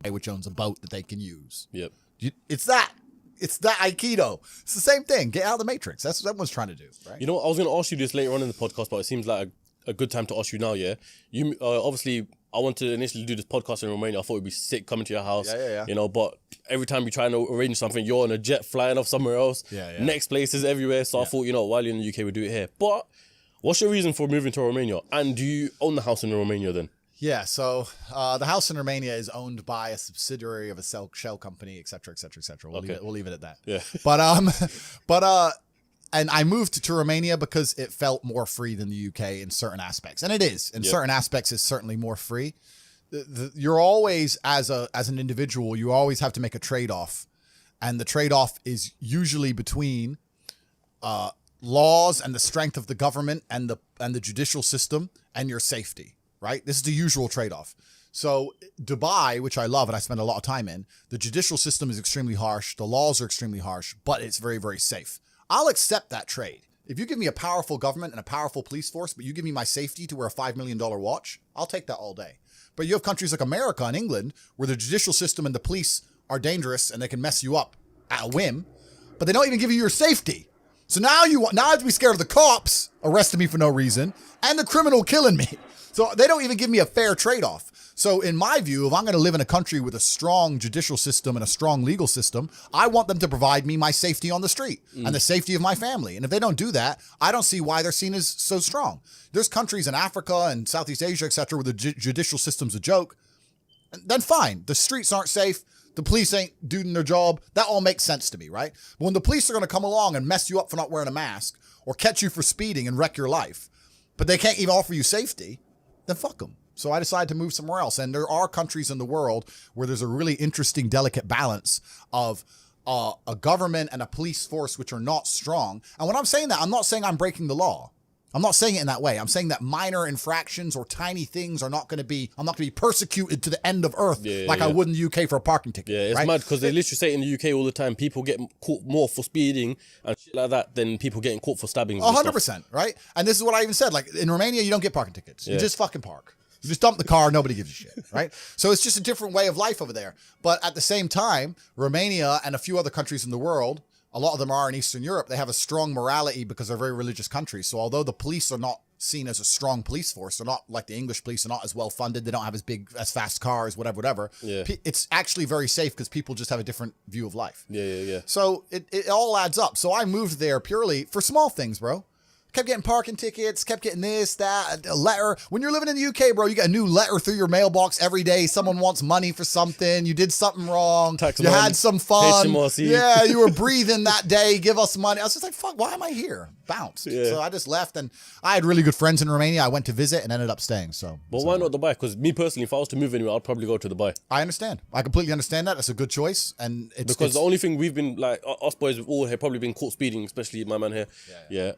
which owns a boat that they can use. Yep. It's that Aikido. It's the same thing. Get out of the matrix. That's what everyone's trying to do, right? You know what? I was going to ask you this later on in the podcast, but it seems like a good time to ask you now, yeah? You obviously, I wanted to initially do this podcast in Romania. I thought it'd be sick coming to your house. Yeah. You know, but every time you try to arrange something, you're on a jet flying off somewhere else. Yeah. Next places everywhere. So I thought, you know, while you're in the UK, we'll do it here. But what's your reason for moving to Romania? And do you own the house in Romania then? Yeah, so the house in Romania is owned by a subsidiary of a shell company, et cetera, et cetera, et cetera. We'll leave it at that. Yeah. And I moved to Romania because it felt more free than the UK in certain aspects. And it is. In certain aspects, it's certainly more free. You're always, as an individual, you always have to make a trade-off. And the trade-off is usually between laws and the strength of the government and the judicial system and your safety. Right? This is the usual trade-off. So Dubai, which I love and I spend a lot of time in, the judicial system is extremely harsh. The laws are extremely harsh, but it's very, very safe. I'll accept that trade. If you give me a powerful government and a powerful police force, but you give me my safety to wear a $5 million watch, I'll take that all day. But you have countries like America and England where the judicial system and the police are dangerous and they can mess you up at a whim, but they don't even give you your safety. So now I have to be scared of the cops arresting me for no reason and the criminal killing me. So they don't even give me a fair trade-off. So in my view, if I'm going to live in a country with a strong judicial system and a strong legal system, I want them to provide me my safety on the street and the safety of my family. And if they don't do that, I don't see why they're seen as so strong. There's countries in Africa and Southeast Asia, et cetera, where the judicial system's a joke. Then fine. The streets aren't safe. The police ain't doing their job. That all makes sense to me, right? But when the police are going to come along and mess you up for not wearing a mask or catch you for speeding and wreck your life, but they can't even offer you safety, then fuck them. So I decided to move somewhere else. And there are countries in the world where there's a really interesting, delicate balance of a government and a police force which are not strong. And when I'm saying that, I'm not saying I'm breaking the law. I'm not saying it in that way. I'm saying that minor infractions or tiny things I'm not going to be persecuted to the end of earth I would in the UK for a parking ticket. Yeah, it's mad because they literally say in the UK all the time, people get caught more for speeding and shit like that than people getting caught for stabbings. 100%, right? And this is what I even said. Like in Romania, you don't get parking tickets. You just fucking park. You just dump the car, nobody gives a shit, right? So it's just a different way of life over there. But at the same time, Romania and a few other countries in the world, a lot of them are in Eastern Europe, they have a strong morality because they're very religious countries. So although the police are not seen as a strong police force, they're not like the English police, they're not as well funded, they don't have as fast cars, whatever. Yeah. It's actually very safe because people just have a different view of life. Yeah. So it all adds up. So I moved there purely for small things, bro. Kept getting parking tickets, kept getting this, that, a letter. When you're living in the UK, bro, you get a new letter through your mailbox every day. Someone wants money for something. You did something wrong. You had some fun. HMRC. Yeah, you were breathing that day. Give us money. I was just like, fuck, why am I here? Bounced. Yeah. So I just left, and I had really good friends in Romania. I went to visit and ended up staying. But why not Dubai? Because me personally, if I was to move anywhere, I'd probably go to Dubai. I understand. I completely understand that. That's a good choice. And because the only thing we've been, like, us boys, we've all here probably been caught speeding, especially my man here. Yeah.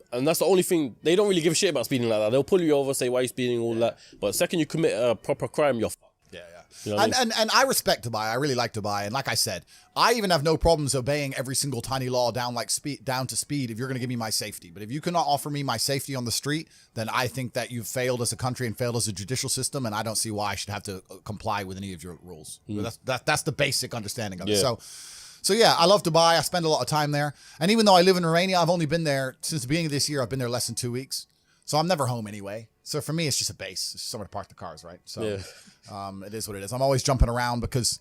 And that's the only thing. They don't really give a shit about speeding like that. They'll pull you over, say, why are you speeding, all that. But the second you commit a proper crime, you're fucked. Yeah. You know and I respect Dubai. I really like Dubai. And like I said, I even have no problems obeying every single tiny law down to speed if you're going to give me my safety. But if you cannot offer me my safety on the street, then I think that you've failed as a country and failed as a judicial system. And I don't see why I should have to comply with any of your rules. That's the basic understanding of it. So yeah, I love Dubai. I spend a lot of time there. And even though I live in Romania, I've only been there since the beginning of this year. I've been there less than 2 weeks. So I'm never home anyway. So for me, it's just a base. It's just somewhere to park the cars, right? So it is what it is. I'm always jumping around because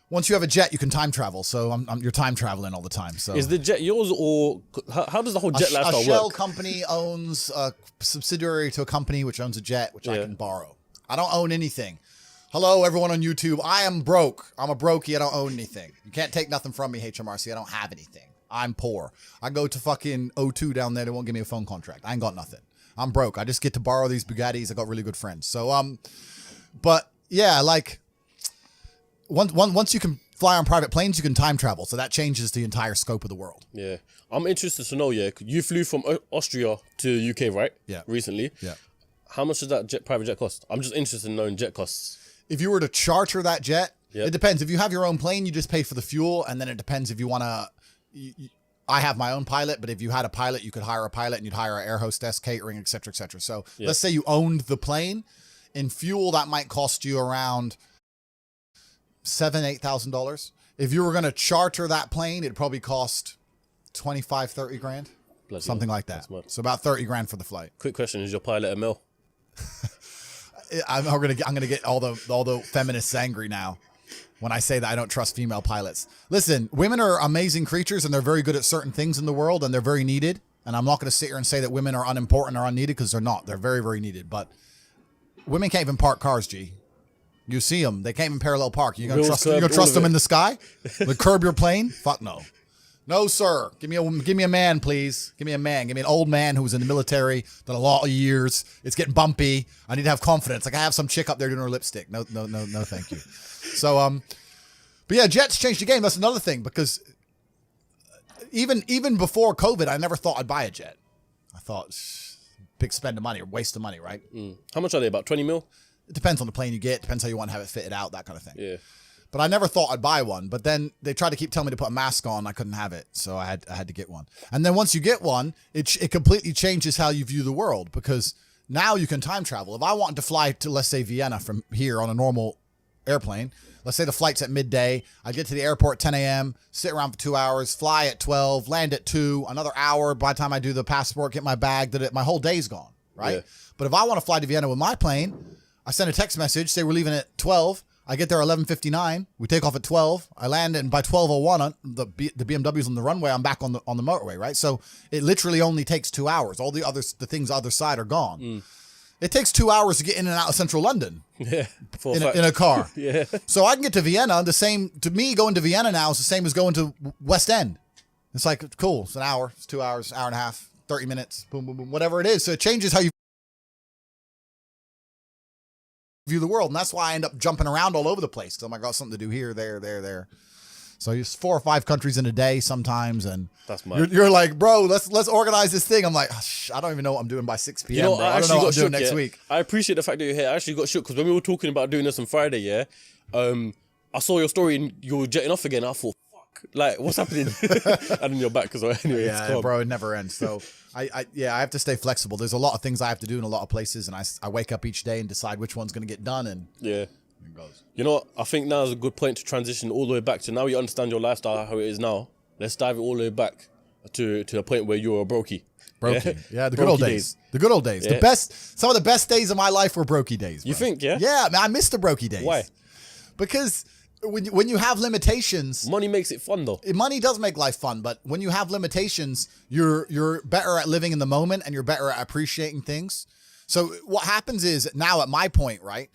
once you have a jet, you can time travel. So you're time traveling all the time. So is the jet yours, or how does the whole jet lifestyle work? A shell company owns a subsidiary to a company which owns a jet, which I can borrow. I don't own anything. Hello, everyone on YouTube. I am broke. I'm a brokey. I don't own anything. You can't take nothing from me, HMRC. I don't have anything. I'm poor. I go to fucking O2 down there. They won't give me a phone contract. I ain't got nothing. I'm broke. I just get to borrow these Bugattis. I got really good friends. So, but yeah, like once you can fly on private planes, you can time travel. So that changes the entire scope of the world. Yeah. I'm interested to know, you flew from Austria to UK, right? Yeah. Recently. Yeah. How much does that private jet cost? I'm just interested in knowing jet costs. If you were to charter that jet, it depends. If you have your own plane, you just pay for the fuel. And then it depends if you want to... I have my own pilot, but if you had a pilot, you could hire a pilot and you'd hire an air hostess, catering, et cetera, et cetera. So let's say you owned the plane. In fuel, that might cost you around $8,000. If you were going to charter that plane, it'd probably cost 25, 30 grand. Bloody something hell. like that. That's mad. So about 30 grand for the flight. Quick question: is your pilot a male? I'm gonna get all the feminists angry now when I say that I don't trust female pilots. Listen, women are amazing creatures and they're very good at certain things in the world and they're very needed. And I'm not going to sit here and say that women are unimportant or unneeded because they're not. They're very, very needed. But women can't even park cars, G. You see them. They can't even parallel park. You're going to trust them in the sky? Like curb your plane? Fuck no. No, sir. Give me a man, please. Give me a man. Give me an old man who's in the military, done a lot of years. It's getting bumpy. I need to have confidence. Like I have some chick up there doing her lipstick. No, thank you. So, but yeah, jets changed the game. That's another thing because even before COVID, I never thought I'd buy a jet. I thought big spend of money or waste of money, right? How much are they? About 20 mil? It depends on the plane you get. Depends how you want to have it fitted out, that kind of thing. Yeah. But I never thought I'd buy one. But then they tried to keep telling me to put a mask on. I couldn't have it. So I had to get one. And then once you get one, it completely changes how you view the world because now you can time travel. If I wanted to fly to, let's say, Vienna from here on a normal airplane, let's say the flight's at midday, I get to the airport at 10 a.m., sit around for 2 hours, fly at 12, land at 2, another hour. By the time I do the passport, get my bag, my whole day's gone, right? Yeah. But if I want to fly to Vienna with my plane, I send a text message, say we're leaving at 12. I get there at 11:59. We take off at 12. I land, and by 12:01, the BMW's on the runway. I'm back on the motorway, right? So it literally only takes 2 hours. All the things other side are gone. It takes 2 hours to get in and out of central London. Yeah, in a car. Yeah. So I can get to Vienna. To me, going to Vienna now is the same as going to West End. It's like cool. It's an hour. It's 2 hours, hour and a half, 30 minutes. Boom, boom, boom. Whatever it is. So it changes how you view the world, and that's why I end up jumping around all over the place because I got something to do here, there. So it's 4 or 5 countries in a day sometimes, and that's mad. You're like, bro, let's organize this thing. I'm like, I don't even know what I'm doing by 6 p.m. You know, bro. I don't know what I'm doing next week. I appreciate the fact that you're here. I actually got shook because when we were talking about doing this on Friday, yeah, I saw your story and you were jetting off again. I thought, fuck, like what's happening? And then you're back as well. Anyway, yeah, bro, it never ends. So I have to stay flexible. There's a lot of things I have to do in a lot of places, and I wake up each day and decide which one's going to get done, and yeah. It goes. You know what? I think now is a good point to transition all the way back to now you understand your lifestyle, how it is now. Let's dive it all the way back to the point where you're a brokey. Brokey. Yeah, the good old days. The good old days. Yeah. Some of the best days of my life were brokey days, bro. You think, yeah? Yeah, man, I miss the brokey days. Why? Because when you have limitations, money makes it fun though. Money does make life fun, but when you have limitations, you're better at living in the moment and you're better at appreciating things. So what happens is now at my point, right?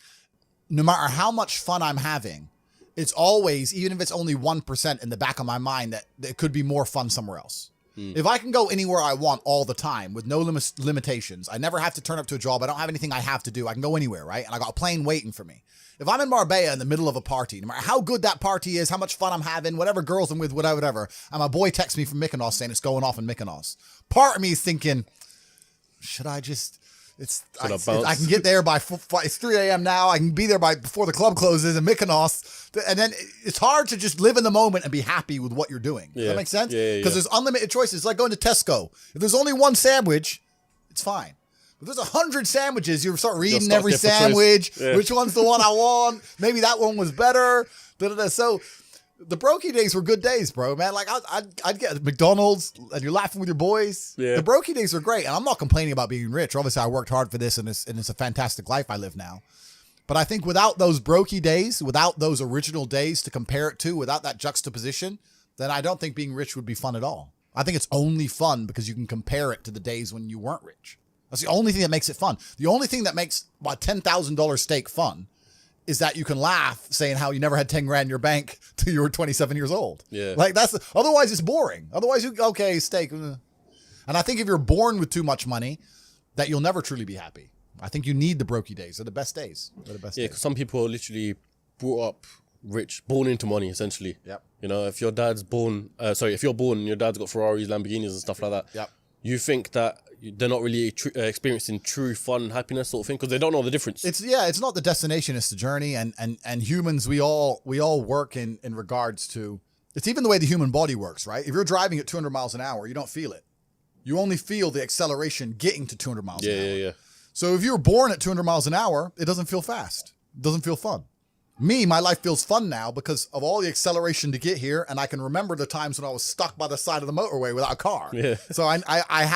No matter how much fun I'm having, it's always, even if it's only 1% in the back of my mind, that it could be more fun somewhere else. If I can go anywhere I want all the time with no limitations, I never have to turn up to a job. I don't have anything I have to do. I can go anywhere, right? And I got a plane waiting for me. If I'm in Marbella in the middle of a party, no matter how good that party is, how much fun I'm having, whatever girls I'm with, whatever, and my boy texts me from Mykonos saying it's going off in Mykonos. Part of me is thinking, should I just... I can get there by it's 3 a.m. now. I can be there before the club closes in Mykonos. And then it's hard to just live in the moment and be happy with what you're doing. Does that make sense? Yeah. Because there's unlimited choices. It's like going to Tesco. If there's only one sandwich, it's fine. But there's 100 sandwiches. You start reading every sandwich. Yeah. Which one's the one I want? Maybe that one was better. So the brokey days were good days, bro, man. Like I'd get McDonald's and you're laughing with your boys. Yeah. The brokey days were great. And I'm not complaining about being rich. Obviously I worked hard for this and it's a fantastic life I live now. But I think without those brokey days, without those original days to compare it to, without that juxtaposition, then I don't think being rich would be fun at all. I think it's only fun because you can compare it to the days when you weren't rich. That's the only thing that makes it fun. The only thing that makes a $10,000 steak fun is that you can laugh saying how you never had 10 grand in your bank till you were 27 years old. Yeah. Like otherwise it's boring. Otherwise okay, steak. And I think if you're born with too much money, that you'll never truly be happy. I think you need the brokey days. They're the best days. Yeah, because some people are literally brought up rich, born into money, essentially. Yep. You know, if your dad's born, if you're born and your dad's got Ferraris, Lamborghinis and stuff like that, yep. You think that they're not really experiencing true fun, happiness sort of thing because they don't know the difference. It's not the destination, it's the journey. And humans, we all work in regards to, it's even the way the human body works, right? If you're driving at 200 miles an hour, you don't feel it. You only feel the acceleration getting to 200 miles an hour. Yeah. So if you're born at 200 miles an hour, it doesn't feel fast. It doesn't feel fun. My life feels fun now because of all the acceleration to get here, and I can remember the times when I was stuck by the side of the motorway without a car. Yeah. So I have